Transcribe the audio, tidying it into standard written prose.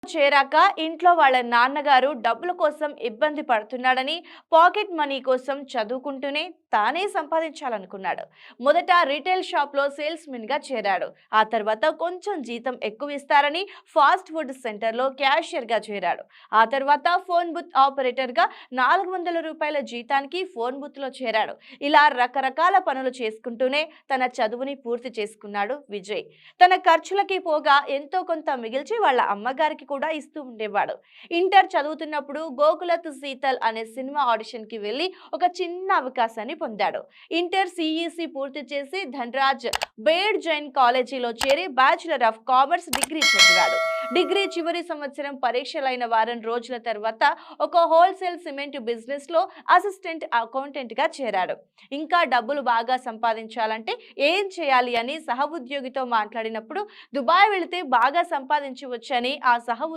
చేరాక ఇంట్లో వాళ్ళ నాన్నగారు డబ్బుల కోసం ఇబ్బంది పడుతున్నాడని, పాకెట్ మనీ కోసం చదువుకుంటూనే తానే సంపాదించాలనుకున్నాడు. మొదట రిటైల్ షాప్లో సేల్స్మెన్ గా చేరాడు. ఆ తర్వాత కొంచెం జీతం ఎక్కువ ఇస్తారని ఫాస్ట్ ఫుడ్ సెంటర్లో క్యాషియర్ గా చేరాడు. ఆ తర్వాత ఫోన్ బుత్ ఆపరేటర్ గా రూ. 400 జీతానికి ఫోన్ బుత్ లో చేరాడు. ఇలా రకరకాల పనులు చేసుకుంటూనే తన చదువుని పూర్తి చేసుకున్నాడు విజయ్. తన ఖర్చులకి పోగా ఎంతో కొంత మిగిల్చి వాళ్ళ అమ్మగారికి కూడా ఇస్తూ ఉండేవాడు. ఇంటర్ చదువుతున్నప్పుడు గోకులత్ సీతల్ అనే సినిమా ఆడిషన్ కి వెళ్లి ఒక చిన్న అవకాశాన్ని పొందాడు. ఇంటర్ సిఈసి పూర్తి చేసి ధనరాజ్ బేడ్ జైన్ కాలేజీలో చేరి బ్యాచులర్ ఆఫ్ కామర్స్ డిగ్రీ చదివాడు. డిగ్రీ చివరి సంవత్సరం పరీక్షలైన వారం రోజుల తర్వాత ఒక హోల్సేల్ సిమెంట్ బిజినెస్ లో అసిస్టెంట్ అకౌంటెంట్ గా చేరాడు. ఇంకా డబ్బులు బాగా సంపాదించాలంటే ఏం చేయాలి అని సహోద్యోగితో మాట్లాడినప్పుడు దుబాయ్ వెళితే బాగా సంపాదించవచ్చని ఆ సహ